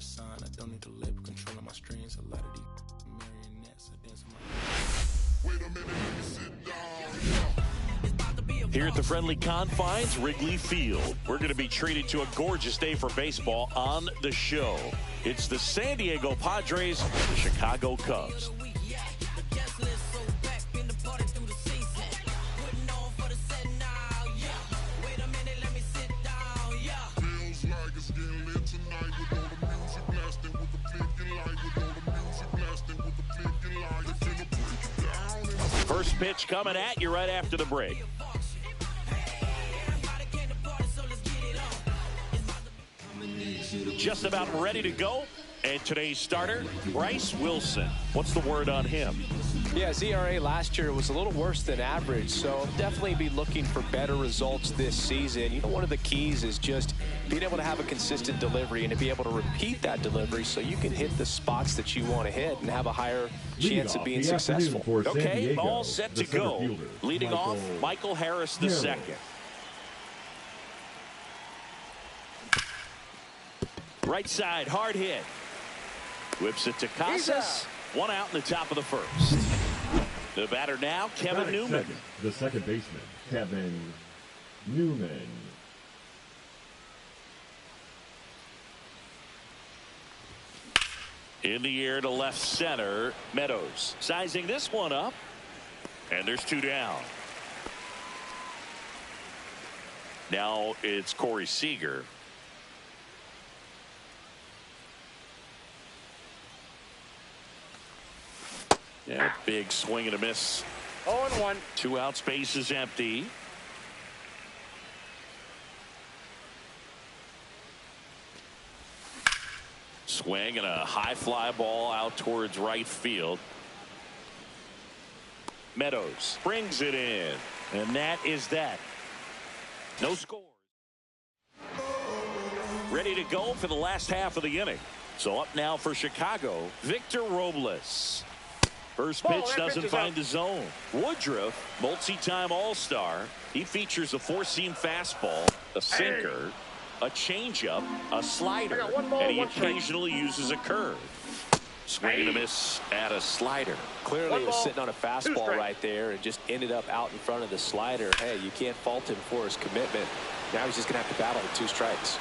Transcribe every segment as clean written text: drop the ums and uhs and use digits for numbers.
sign. I don't need to label controlling my strings. A lot of these marionettes. I dance with my. Wait a minute, let me sit down. Here at the friendly confines, Wrigley Field, we're going to be treated to a gorgeous day for baseball on the show. It's the San Diego Padres, the Chicago Cubs. First pitch coming at you right after the break. Just about ready to go. And today's starter, Bryce Wilson. What's the word on him? Yeah, his ERA last year was a little worse than average, so definitely be looking for better results this season. You know, one of the keys is just being able to have a consistent delivery and to be able to repeat that delivery so you can hit the spots that you want to hit and have a higher chance of being successful. Okay, all set to go. Leading off, Michael Harris the second. Right side, hard hit. Whips it to Casas. One out in the top of the first. The batter now, Kevin Newman. The second baseman, Kevin Newman. In the air to left center, Meadows. Sizing this one up. And there's two down. Now it's Corey Seager. Yeah, big swing and a miss. 0-1. 2 out, space is empty. Swing and a high fly ball out towards right field. Meadows brings it in, and that is that. No score. Ready to go for the last half of the inning. So up now for Chicago, Victor Robles. First pitch doesn't find the zone. Woodruff, multi-time All-Star. He features a four-seam fastball, a sinker, a changeup, a slider, and he occasionally uses a curve. Swing and a miss at a slider. Clearly he was sitting on a fastball right there and just ended up out in front of the slider. Hey, you can't fault him for his commitment. Now he's just going to have to battle with 2 strikes.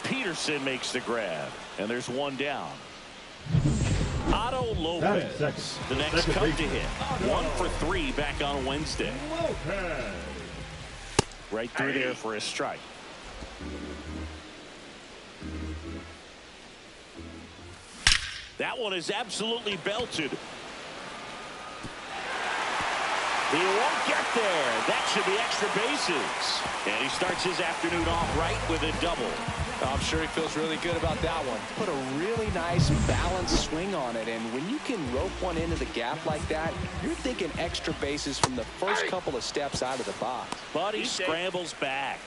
Peterson makes the grab, and there's one down. Otto Lopez, the next cup to hit. 1 for 3 back on Wednesday. Right through there for a strike. That one is absolutely belted. He won't get there. That should be extra bases. And he starts his afternoon off right with a double. I'm sure he feels really good about that one. Put a really nice balanced swing on it, and when you can rope one into the gap like that, you're thinking extra bases from the first couple of steps out of the box. But he scrambles back.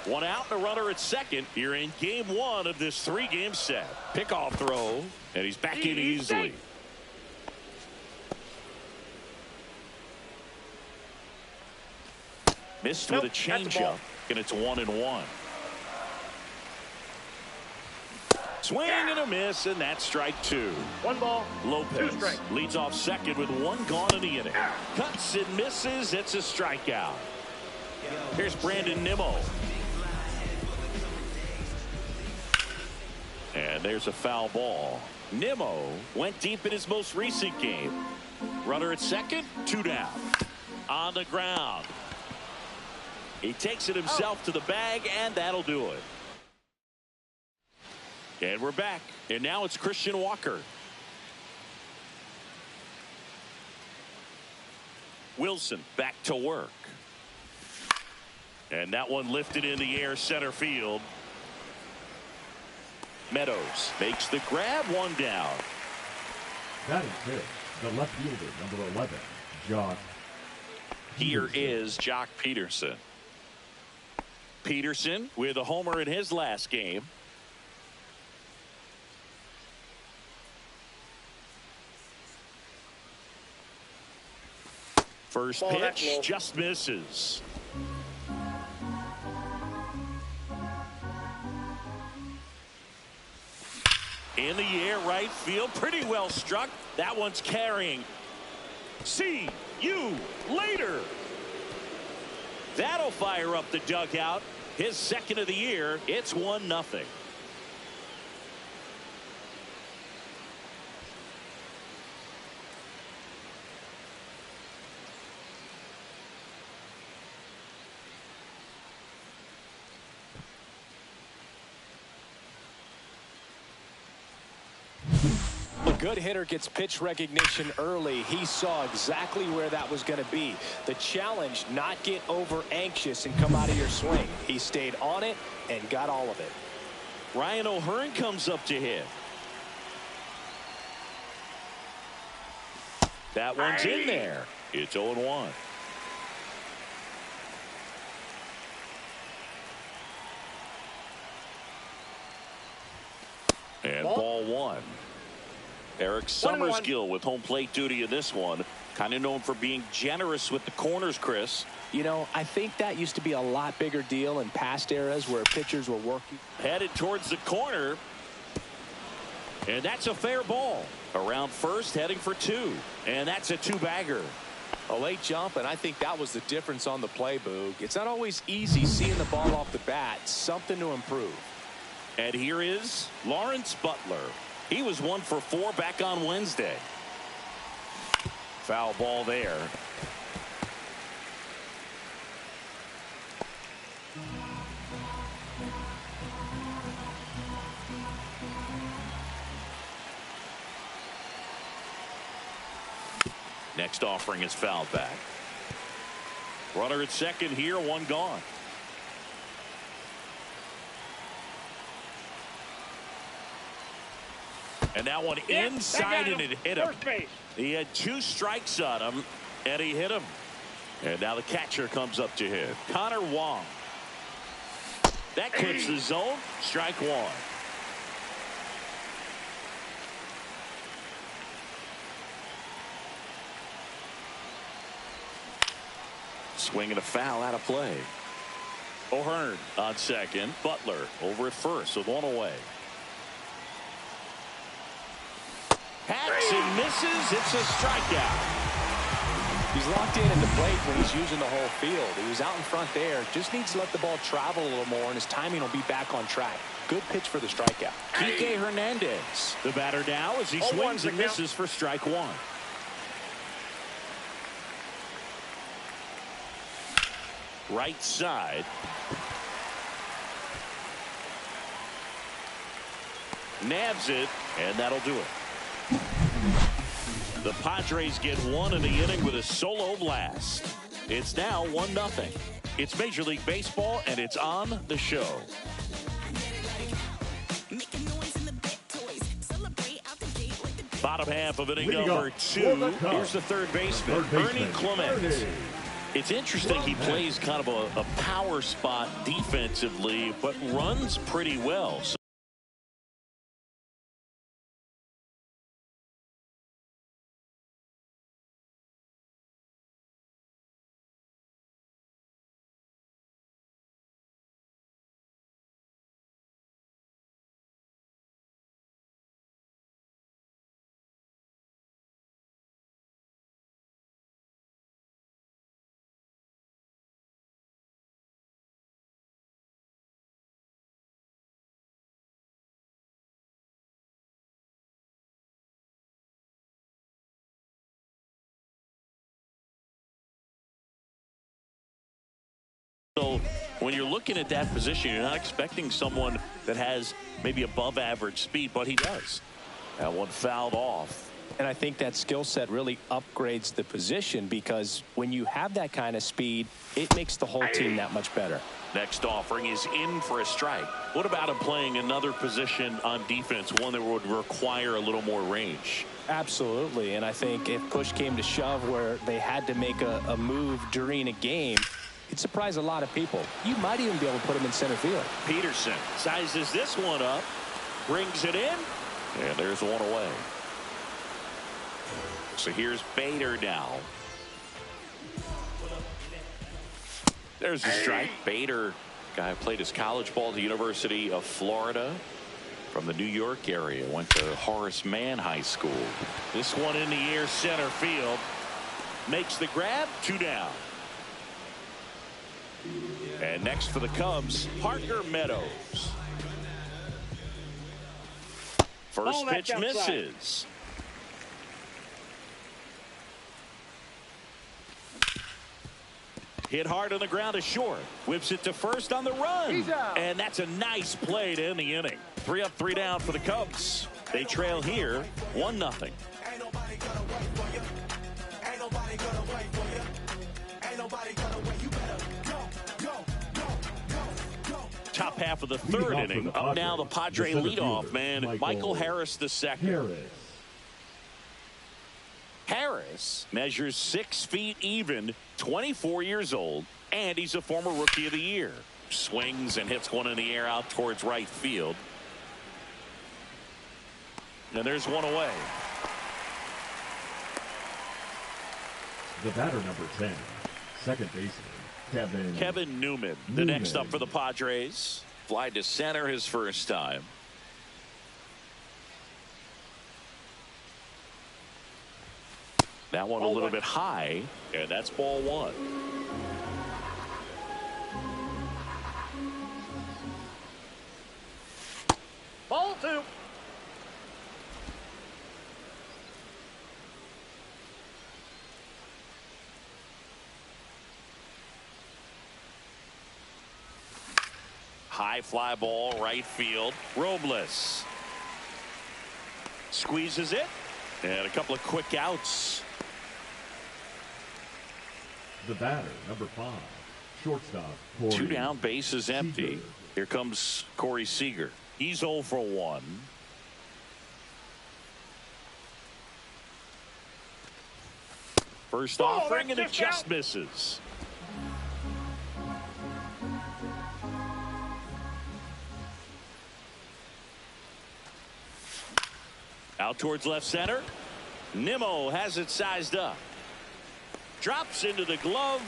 1 out and a runner at second here in game 1 of this 3-game set. Pickoff throw, and he's back in easily. Missed with a changeup, and it's 1-1. Swing and a miss, and that's strike 2. 1 ball. Lopez leads off second with 1 gone in the inning. Cuts and misses. It's a strikeout. Here's Brandon Nimmo. And there's a foul ball. Nimmo went deep in his most recent game. Runner at second, 2 down. On the ground. He takes it himself to the bag, and that'll do it. And we're back. And now it's Christian Walker. Wilson back to work. And that one lifted in the air center field. Meadows makes the grab, 1 down. That is good. The left fielder, number 11, Jock. Here is Jock Peterson. Peterson with a homer in his last game. First pitch just misses. In the air, right field. Pretty well struck. That one's carrying. See you later. That'll fire up the dugout. His second of the year. It's 1-0. A good hitter gets pitch recognition early. He saw exactly where that was going to be. The challenge, not get over anxious and come out of your swing. He stayed on it and got all of it. Ryan O'Hearn comes up to hit. That one's in there. It's 0-1. And ball one. Eric Summerskill with home plate duty in this one. Kind of known for being generous with the corners, Chris. You know, I think that used to be a lot bigger deal in past eras where pitchers were working. Headed towards the corner. And that's a fair ball. Around first, heading for 2. And that's a 2-bagger. A late jump, and I think that was the difference on the play, Boog. It's not always easy seeing the ball off the bat. Something to improve. And here is Lawrence Butler. He was 1 for 4 back on Wednesday. Foul ball there. Next offering is fouled back. Runner at second here, 1 gone. And that one inside, and it hit him. He had 2 strikes on him, and he hit him. And now the catcher comes up to him. Connor Wong. That clips the zone. Strike 1. Swing and a foul out of play. O'Hearn on second. Butler over at first with 1 away. Hacks and misses. It's a strikeout. He's locked in at the plate when he's using the whole field. He was out in front there. Just needs to let the ball travel a little more, and his timing will be back on track. Good pitch for the strikeout. Kike Hernandez, the batter now, as he swings and misses for strike 1. Right side. Nabs it, and that'll do it. The Padres get 1 in the inning with a solo blast. It's now 1-0. It's Major League Baseball, and it's on the show. Bottom half of inning number 2. Here's the third baseman, Ernie Clement. It's interesting, he plays kind of a power spot defensively, but runs pretty well. So when you're looking at that position, you're not expecting someone that has maybe above average speed, but he does. That one fouled off. And I think that skill set really upgrades the position, because when you have that kind of speed, it makes the whole team that much better. Next offering is in for a strike. What about him playing another position on defense, one that would require a little more range? Absolutely. And I think if push came to shove where they had to make a move during a game, it'd surprise a lot of people. You might even be able to put him in center field. Peterson sizes this one up, brings it in, and there's 1 away. So here's Bader now. There's a strike. Bader, guy who played his college ball at the University of Florida. from the New York area. Went to Horace Mann High School. This one in the air, center field. Makes the grab. 2 down. And next for the Cubs, Parker Meadows. First pitch misses. Hit hard on the ground to short. Whips it to first on the run. And that's a nice play to end the inning. 3 up, 3 down for the Cubs. They trail here 1-0. Top half of the third inning. Up now the Padre leadoff man, Michael Harris II. Harris measures 6 feet even, 24 years old, and he's a former Rookie of the Year. Swings and hits one in the air out towards right field. And there's one away. The batter, number 10, second baseman, Kevin Newman. The next up for the Padres. Fly to center his first time. That one a little bit high, and that's ball 1. Ball 2. High fly ball, right field. Robles squeezes it, and a couple of quick outs. The batter, number 5, shortstop, Corey 2 down, bases empty. Seager. Here comes Corey Seager. He's 0 for 1. First offering, and it just misses. Out towards left center. Nimmo has it sized up. Drops into the glove,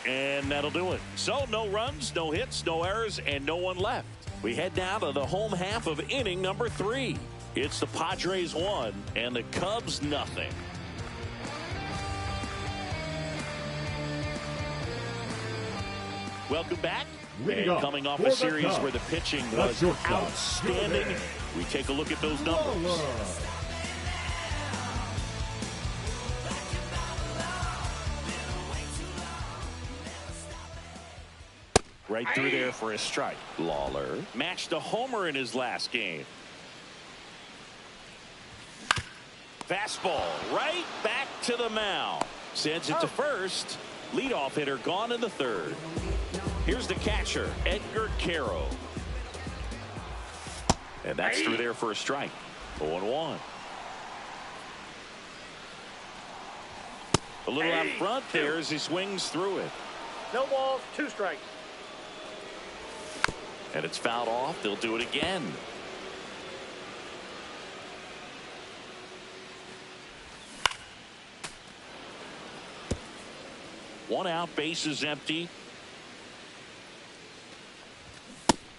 and that'll do it. So no runs, no hits, no errors, and no one left. We head down to the home half of inning number 3. It's the Padres 1 and the Cubs nothing. Welcome back. And coming off a series where the pitching was outstanding, we take a look at those numbers. Right through there for a strike. Lawler matched a homer in his last game. Fastball right back to the mound. Sends it to first. Leadoff hitter gone in the third. Here's the catcher, Edgar Caro. And that's through there for a strike. 0-1. A little out front there as he swings through it. No balls, 2 strikes. And it's fouled off. They'll do it again. One out, bases empty.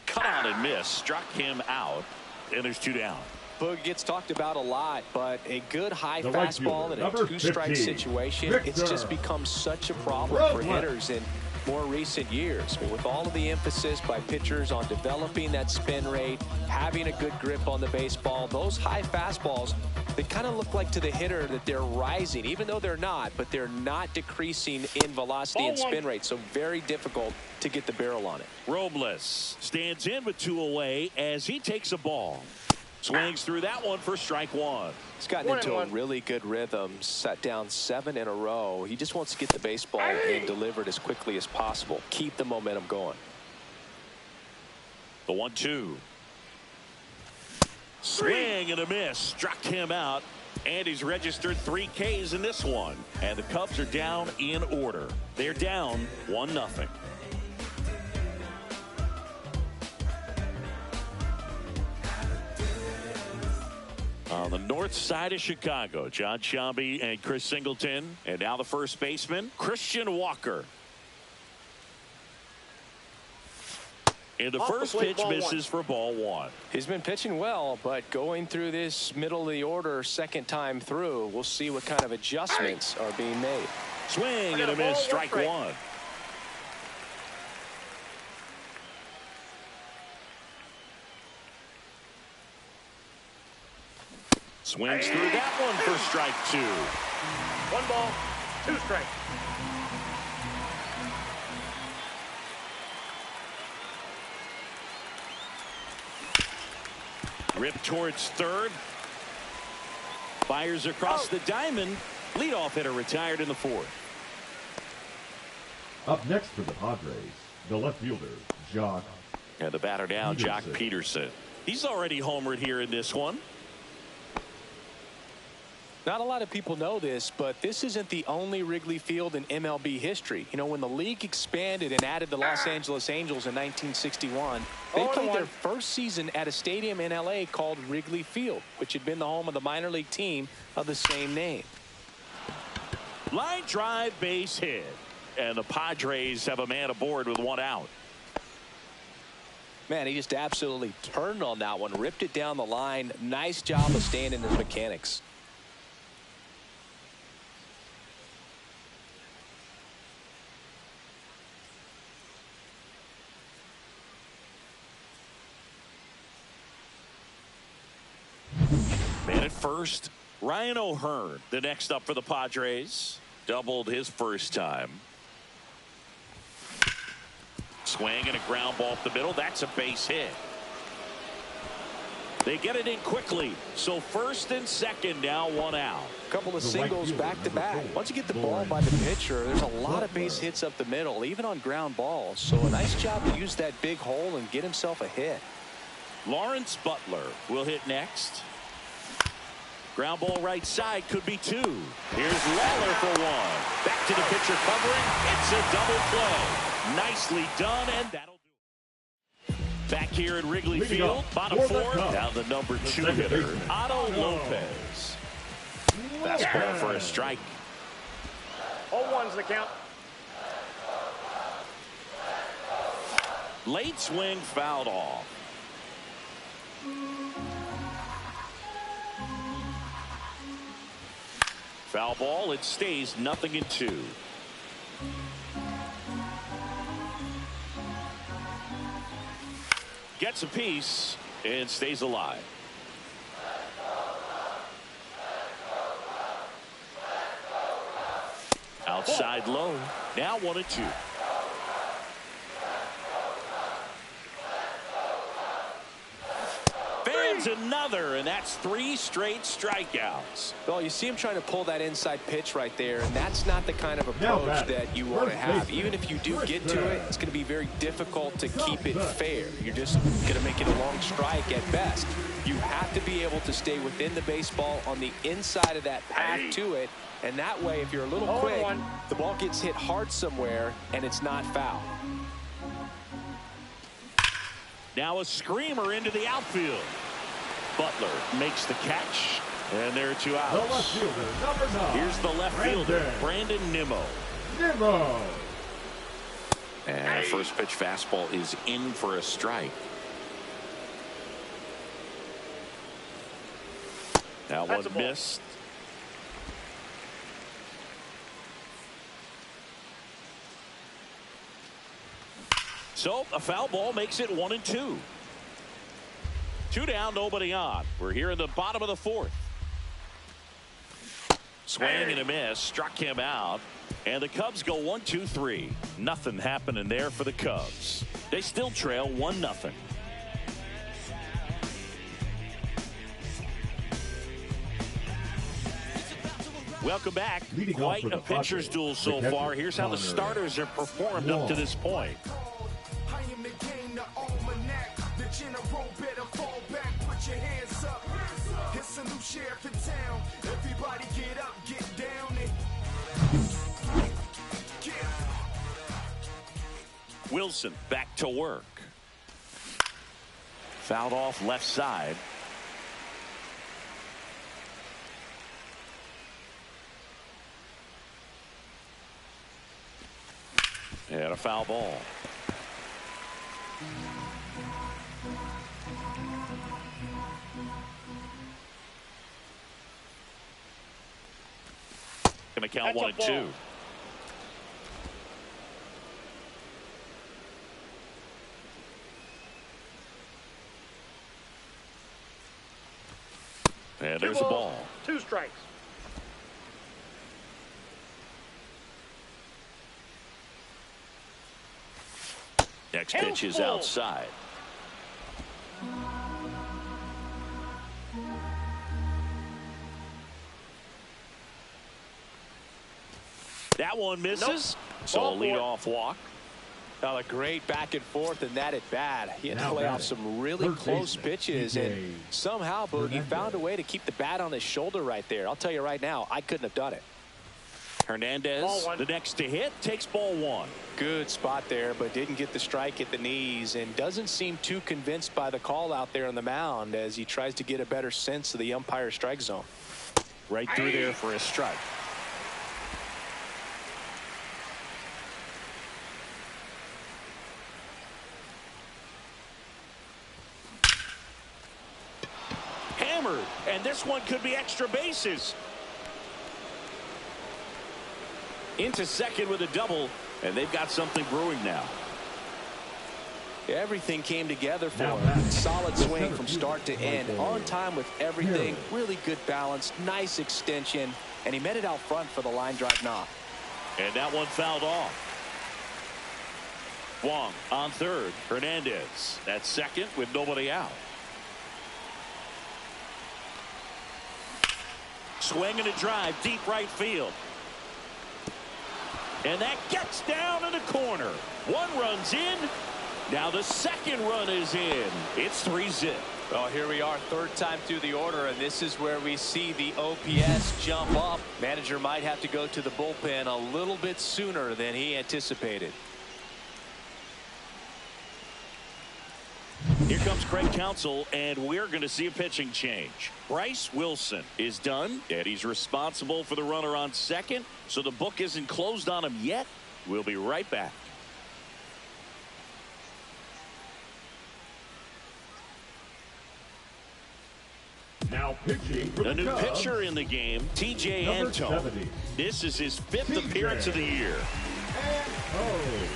Cut out and miss. Struck him out. And there's 2 down. Boog gets talked about a lot, but a good high fastball in a 2-strike situation, it's just become such a problem for hitters in more recent years. But with all of the emphasis by pitchers on developing that spin rate, having a good grip on the baseball, those high fastballs, they kind of look like to the hitter that they're rising, even though they're not, but they're not decreasing in velocity and spin rate. So very difficult to get the barrel on it. Robles stands in with 2 away as he takes a ball. Swings through that one for strike 1. He's gotten into a really good rhythm, set down 7 in a row. He just wants to get the baseball and delivered as quickly as possible. Keep the momentum going. The 1-2. Swing and a miss. Struck him out. And he's registered 3 Ks in this one. And the Cubs are down in order. They're down 1-0. On the north side of Chicago, John Sciambi and Chris Singleton. And now the first baseman, Christian Walker. And the Off the first plate, pitch ball misses for ball one. He's been pitching well, but going through this middle of the order second time through, we'll see what kind of adjustments are being made. Swing and a miss, strike one. Swings through that one for strike two. 1 ball, 2 strikes. Rip towards third. Fires across the diamond. Leadoff hitter retired in the fourth. Up next for the Padres, the left fielder, Jock. And the batter down, Jock Peterson. He's already homered here in this one. Not a lot of people know this, but this isn't the only Wrigley Field in MLB history. You know, when the league expanded and added the Los Angeles Angels in 1961, they played their first season at a stadium in LA called Wrigley Field, which had been the home of the minor league team of the same name. Line drive, base hit. And the Padres have a man aboard with 1 out. Man, he just absolutely turned on that one, ripped it down the line. Nice job of staying in his mechanics. Man at first, Ryan O'Hearn, the next up for the Padres. Doubled his first time. Swing and a ground ball up the middle. That's a base hit. They get it in quickly. So first and second, now 1 out. A couple of singles back to back. Once you get the ball by the pitcher, there's a lot of base hits up the middle, even on ground balls. So a nice job to use that big hole and get himself a hit. Lawrence Butler will hit next. Ground ball right side, could be 2. Here's Lawler for 1. Back to the pitcher covering. It's a double play. Nicely done, and that'll do it. Back here at Wrigley Field, bottom 4th. Now the number 2 hitter, Otto Lopez. Fastball for a strike. 0-1's the count. Late swing fouled off. Foul ball, it stays 0-2. Gets a piece and stays alive. Outside low. Now 1-2. Fans another, and that's 3 straight strikeouts. Well, you see him trying to pull that inside pitch right there, and that's not the kind of approach that you want to have. Even if you do get to it, it's going to be very difficult to keep it fair. You're just going to make it a long strike at best. You have to be able to stay within the baseball on the inside of that path to it, and that way, if you're a little quick, the ball gets hit hard somewhere, and it's not foul. Now a screamer into the outfield. Butler makes the catch, and there are 2 outs. The left fielder, number 9. Here's the left fielder, Brandon Nimmo. And first pitch fastball is in for a strike. That one missed. So a foul ball makes it 1-2. 2 down, nobody on. We're here in the bottom of the 4th. Swing and a miss, struck him out. And the Cubs go 1-2-3. Nothing happening there for the Cubs. They still trail 1-0. Welcome back. Quite a pitcher's duel so far. Here's how the starters have performed up to this point. Wilson back to work. Fouled off left side. And a foul ball. going to count That's a 1-2. ball. And Two there's a balls, ball. 2 strikes. Next pitch is Handful. outside. That one misses. Nope. So a Ball four. leadoff walk. Well, a great back and forth, and that at bat. He had to Now lay off batting, some really third close baseman, pitches, TJ and somehow Boogie Hernandez. found a way to keep the bat on his shoulder right there. I'll tell you right now, I couldn't have done it. Hernandez, Ball one. the next to hit, takes ball 1. Good spot there, but didn't get the strike at the knees, and doesn't seem too convinced by the call out there on the mound as he tries to get a better sense of the umpire's strike zone. Right through there for a strike. Hammered, and this one could be extra bases. Into second with a double, and they've got something brewing now. Everything came together for Now him. batting, Solid the swing center from fielder, start to end. Michael On time with everything. Harris. Really good balance. Nice extension. And he met it out front for the line drive knock. And that one fouled off. Wong on third. Hernandez at second with nobody out. Swing and a drive deep right field. And that gets down in the corner. One run's in. Now the second run is in. It's 3-zip. Well, here we are, third time through the order, and this is where we see the OPS jump up. Manager might have to go to the bullpen a little bit sooner than he anticipated. Here comes Craig Counsell, and we're going to see a pitching change. Bryce Wilson is done, and he's responsible for the runner on second, so the book isn't closed on him yet. We'll be right back. Now pitching for The new Cubs, pitcher in the game, T.J. number Antone. 70. This is his 5th TJ. appearance of the year. Oh.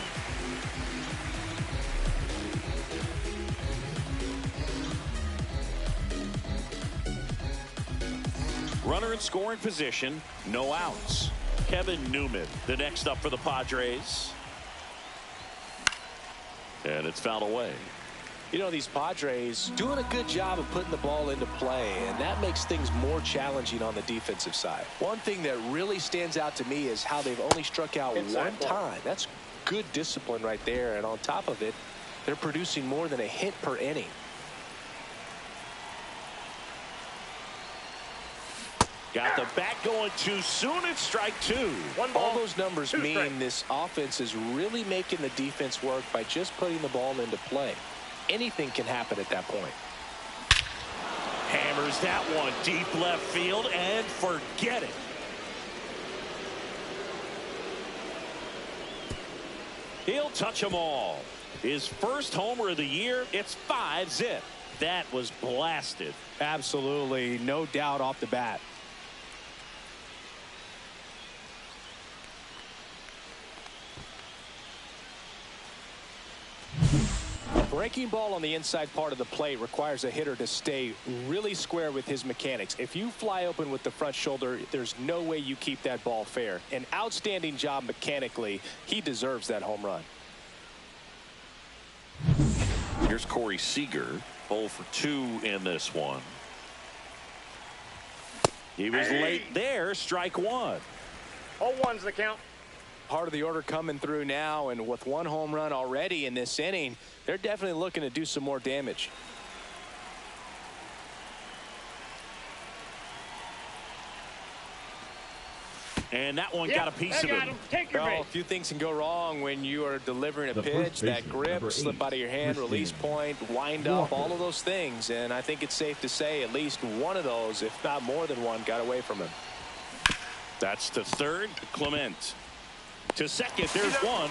Runner in scoring position, no outs. Kevin Newman, the next up for the Padres. And it's fouled away. You know, these Padres doing a good job of putting the ball into play, and that makes things more challenging on the defensive side. One thing that really stands out to me is how they've only struck out Inside one ball. time. That's good discipline right there, and on top of it, they're producing more than a hit per inning. Got the bat going too soon. It's strike 2. One ball, All those numbers 2 mean strikes. this offense is really making the defense work by just putting the ball into play. Anything can happen at that point. Hammers that one deep left field and forget it. He'll touch them all. His first homer of the year. It's 5-zip. That was blasted. Absolutely, no doubt off the bat. A breaking ball on the inside part of the plate requires a hitter to stay really square with his mechanics. If you fly open with the front shoulder, there's no way you keep that ball fair. An outstanding job mechanically. He deserves that home run. Here's Corey Seager, 0 for 2 in this one. He was late there. Strike 1. 0-1's the count. Part of the order coming through now, and with one home run already in this inning, they're definitely looking to do some more damage. And that one got a piece of him. Take your Well, a bait. few things can go wrong when you are delivering a The pitch. first That baseman, grip, number slip 8, out of your hand, Christian release point, wind up, Walker. all of those things. And I think it's safe to say at least one of those, if not more than one, got away from him. That's to third. Clement. To second. There's one.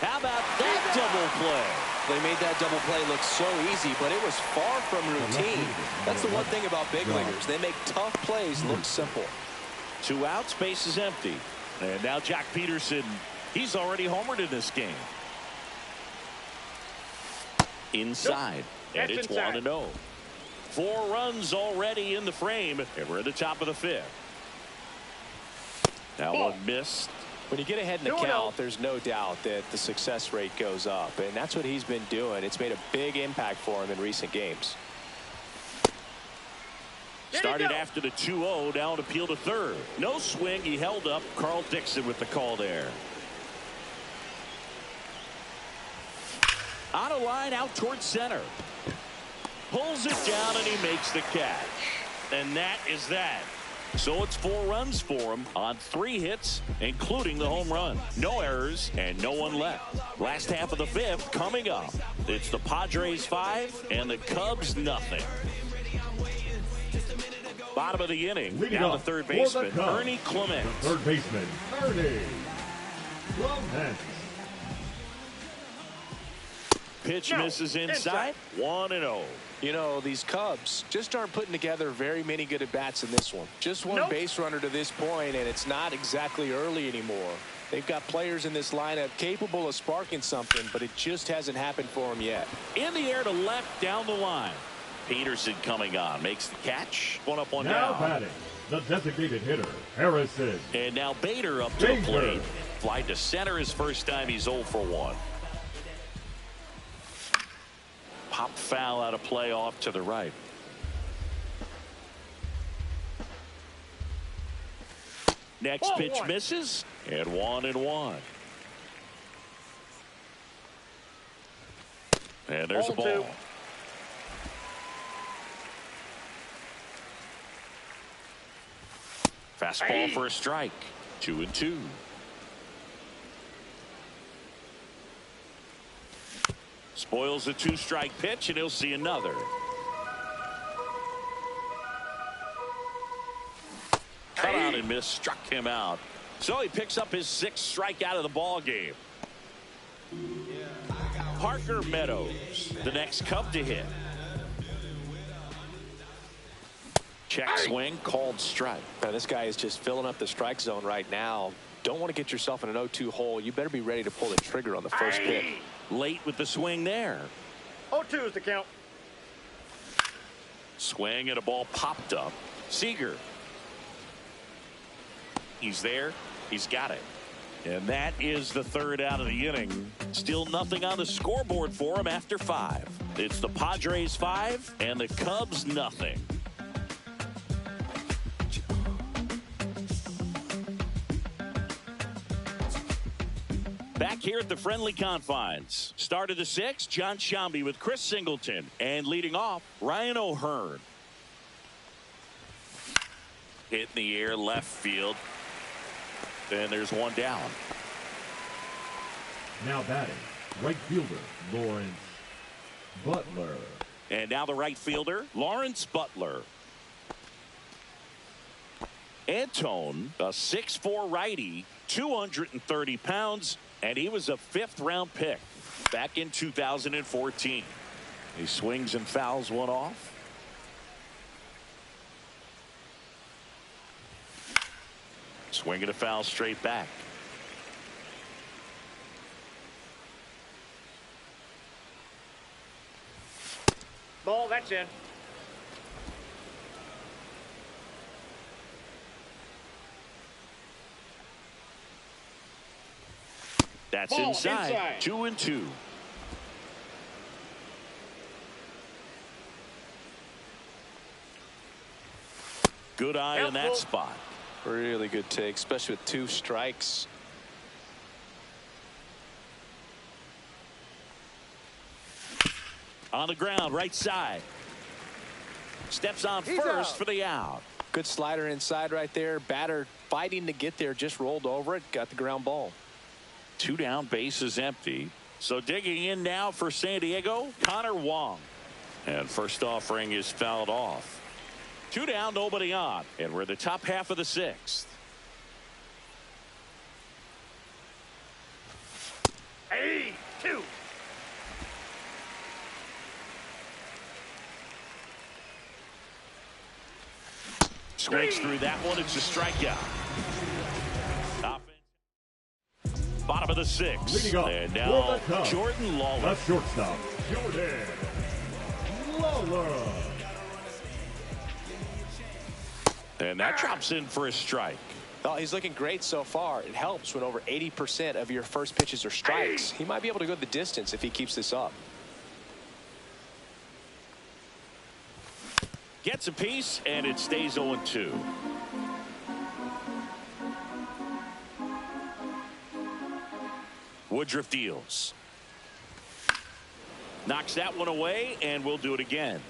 How about that double play? They made that double play look so easy, but it was far from routine. That's the one thing about big leaguers. They make tough plays look simple. 2 outs. Base is empty. And now Jack Peterson, he's already homered in this game. Inside. Nope. And it's inside. 1-0. 4 runs already in the frame. And we're at the top of the 5th. Now Ball. one missed. When you get ahead in the 2-0. count, there's no doubt that the success rate goes up. And that's what he's been doing. It's made a big impact for him in recent games. Started after the 2-0, now an appeal to third. No swing, he held up. Carl Dixon with the call there. On a line out towards center. Pulls it down and he makes the catch. And that is that. So it's 4 runs for him on 3 hits, including the home run. No errors and no one left. Last half of the 5th coming up. It's the Padres 5 and the Cubs nothing. Bottom of the inning. Leading Down to off third for the baseman, Cubs, Ernie Clement. the third baseman, Ernie Clement. Pitch No, misses inside. 1-0. You know, these Cubs just aren't putting together very many good at-bats in this one. Just one Nope. base runner to this point, and it's not exactly early anymore. They've got players in this lineup capable of sparking something, but it just hasn't happened for them yet. In the air to left, down the line. Peterson coming on, makes the catch. 1 up, 1 Now down. batting, the designated hitter, Harrison. And now Bader up to the Bader. plate. Fly to center his first time. He's 0 for 1. Pop foul out of play off to the right. Next Ball pitch 1. misses. And 1-1. And there's a Ball ball. 2. Fastball Hey. for a strike. 2-2. Spoils a 2-strike pitch, and he'll see another. Cut out and miss, struck him out. So he picks up his 6th strikeout of the ball game. Parker Meadows, the next Cub to hit. Check swing, called strike. Now, this guy is just filling up the strike zone right now. Don't want to get yourself in an 0-2 hole. You better be ready to pull the trigger on the first pitch. Late with the swing there. 0-2 is the count. Swing and a ball popped up. Seager. He's there. He's got it. And that is the 3rd out of the inning. Still nothing on the scoreboard for him after 5. It's the Padres 5 and the Cubs nothing. Back here at the friendly confines. Start of the 6th, John Sciambi with Chris Singleton. And leading off, Ryan O'Hearn. Hit in the air, left field. And there's 1 down. Now batting, right fielder, Lawrence Butler. And now the right fielder, Lawrence Butler. Antone, a 6'4" righty, 230 pounds, and he was a 5th-round pick back in 2014. He swings and fouls one off. Swinging a foul straight back. Ball, that's in. That's Ball inside. inside. 2-2. Good eye in that Helpful. spot. Really good take, especially with 2 strikes. On the ground, right side. Steps on He's first out. for the out. Good slider inside right there. Batter fighting to get there, just rolled over it, got the ground ball. 2 down, base is empty. So digging in now for San Diego, Connor Wong. And first offering is fouled off. 2 down, nobody on. And we're the top half of the 6th. Hey, 2. Swings through that one. It's a strikeout. Offense. the 6th. Leading up And for now the Cubs, Jordan Lawler. the shortstop, Jordan Lawler. And that drops in for a strike. Oh, he's looking great so far. It helps when over 80% of your first pitches are strikes. He might be able to go the distance if he keeps this up. Gets a piece, and it stays 0-2. Woodruff deals. Knocks that one away, and we'll do it again.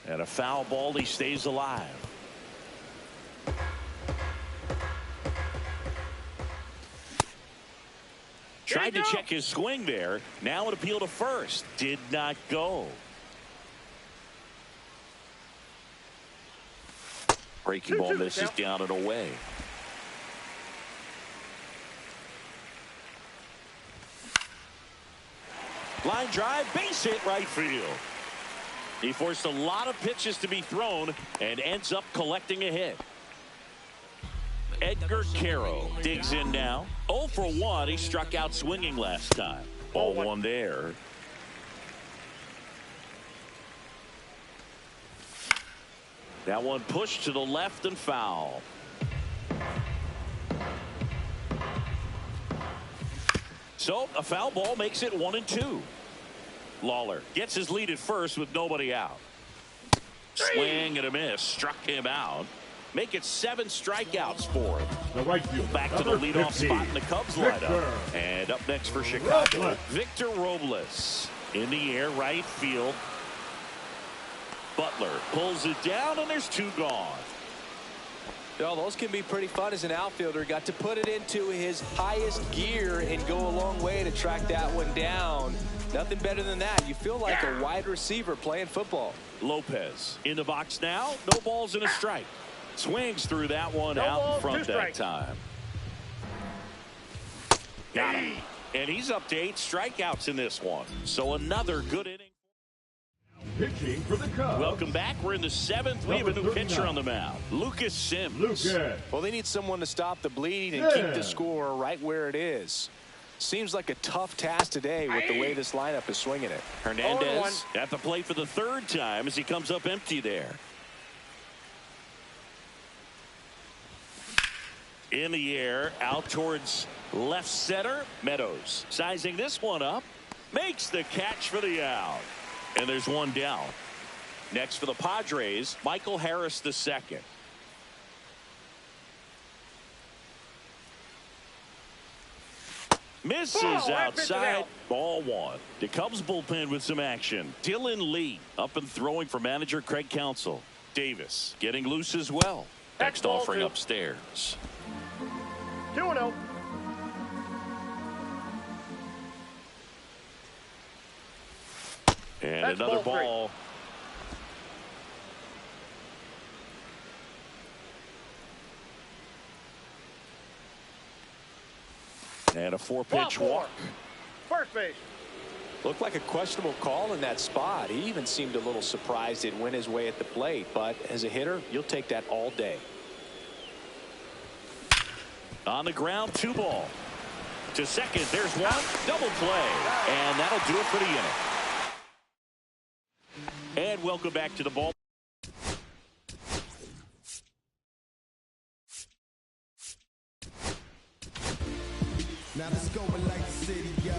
And a foul ball. He stays alive. Tried to check his swing there. Now an appeal to first. Did not go. Breaking ball misses down and away. Line drive, base hit right field. He forced a lot of pitches to be thrown and ends up collecting a hit. Edgar Caro digs in now. 0 for 1. He struck out swinging last time. Ball 1 there. That one pushed to the left and foul. So a foul ball makes it 1-2. Lawler gets his lead at first with nobody out. Swing and a miss. Struck him out. Make it 7 strikeouts for him. The right field. Back to the leadoff spot in the Cubs lineup. And up next for Chicago, Victor Robles. In the air, right field. Butler pulls it down, and there's 2 gone. Well, those can be pretty fun as an outfielder. Got to put it into his highest gear and go a long way to track that one down. Nothing better than that. You feel like a wide receiver playing football. Lopez in the box now. No balls and a strike. Swings through that one out in front that time. Got him. And he's up to 8 strikeouts in this one. So another good inning. Pitching for the Cubs. Welcome back. We're in the 7th. We have a new pitcher on the mound. Lucas Sims. Well, they need someone to stop the bleeding and keep the score right where it is. Seems like a tough task today with the way this lineup is swinging it. Hernandez at the plate for the 3rd time as he comes up empty there. In the air, out towards left center. Meadows sizing this one up. Makes the catch for the out. And there's 1 down. Next for the Padres, Michael Harris II. Misses outside. Ball 1. The Cubs bullpen with some action. Dylan Lee up and throwing for manager Craig Counsell. Davis getting loose as well. Next offering upstairs. 2-0. And another ball. And a 4-pitch walk. First base. Looked like a questionable call in that spot. He even seemed a little surprised it went his way at the plate. But as a hitter, you'll take that all day. On the ground, 2 ball. To second, there's 1. Double play. And that'll do it for the inning. And welcome back to the ball. Now let's go like the city yard.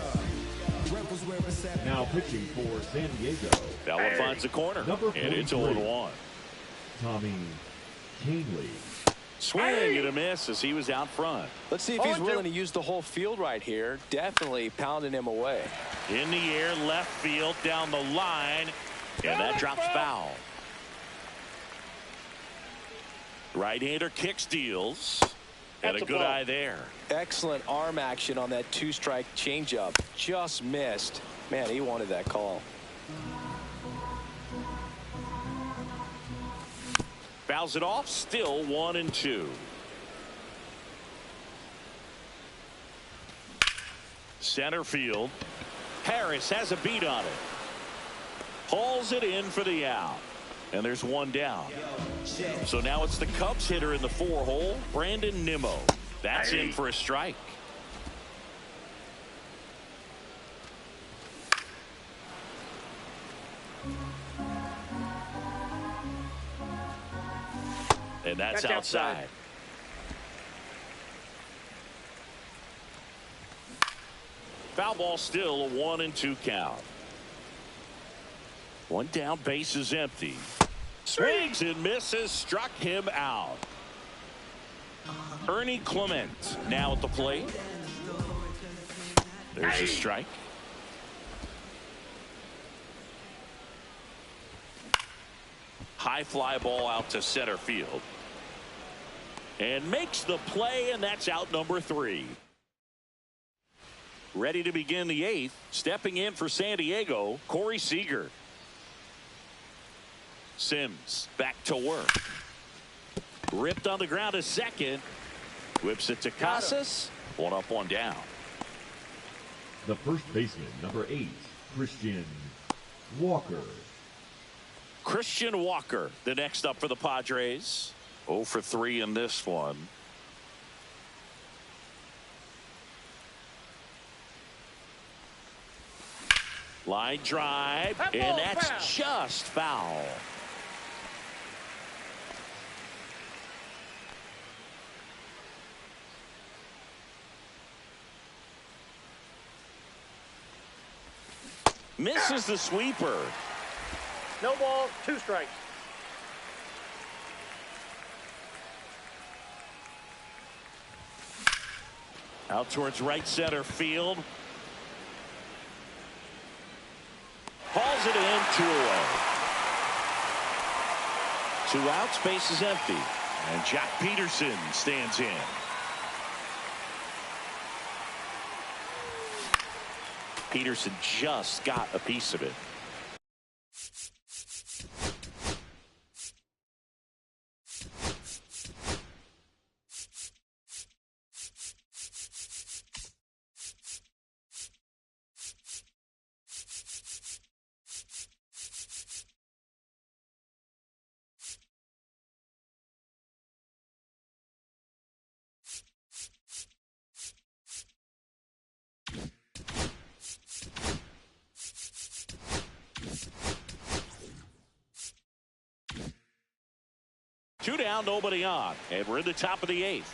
Rebels where it's at. Now pitching for San Diego. That one finds the corner. And it's 0-1. Tommy Kahnle. Swing and a miss as he was out front. Let's see if he's willing to use the whole field right here. Definitely pounding him away. In the air, left field, down the line. And that drops foul. Right-hander kicks, deals. And a good eye there. Excellent arm action on that 2-strike changeup. Just missed. Man, he wanted that call. Fouls it off. Still 1-2. Center field. Harris has a beat on it. Hauls it in for the out. And there's one down. So now it's the Cubs hitter in the 4-hole, Brandon Nimmo. That's in for a strike. And that's outside. Foul ball, still a 1-2 count. One down, base is empty. Swings and misses, struck him out. Ernie Clement now at the plate. There's a strike. High fly ball out to center field. And makes the play, and that's out number 3. Ready to begin the 8th. Stepping in for San Diego, Corey Seager. Sims back to work. Ripped on the ground a second. Whips it to Casas. One up, one down. The first baseman, number 8, Christian Walker. Christian Walker, the next up for the Padres. 0 for 3 in this one. Line drive, and that's just foul. Misses the sweeper. No ball, 2 strikes. Out towards right center field. Hauls it in, 2 away. 2 outs, base is empty. And Jack Peterson stands in. Peterson just got a piece of it. Two down, nobody on, and we're in the top of the 8th.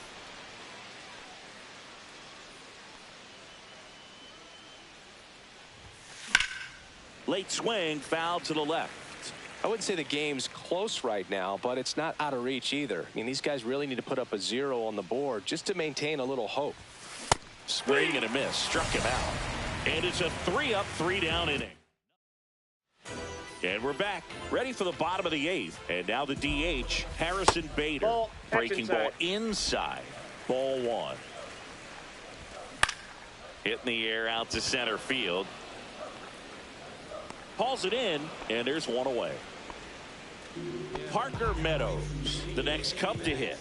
Late swing, foul to the left. I wouldn't say the game's close right now, but it's not out of reach either. I mean, these guys really need to put up a 0 on the board just to maintain a little hope. Swing and a miss, struck him out. And it's a 3-up, 3-down inning. And we're back, ready for the bottom of the 8th. And now the DH, Harrison Bader. Ball, breaking ball inside. Ball 1. Hit in the air out to center field. Hauls it in, and there's one away. Parker Meadows, the next Cub to hit.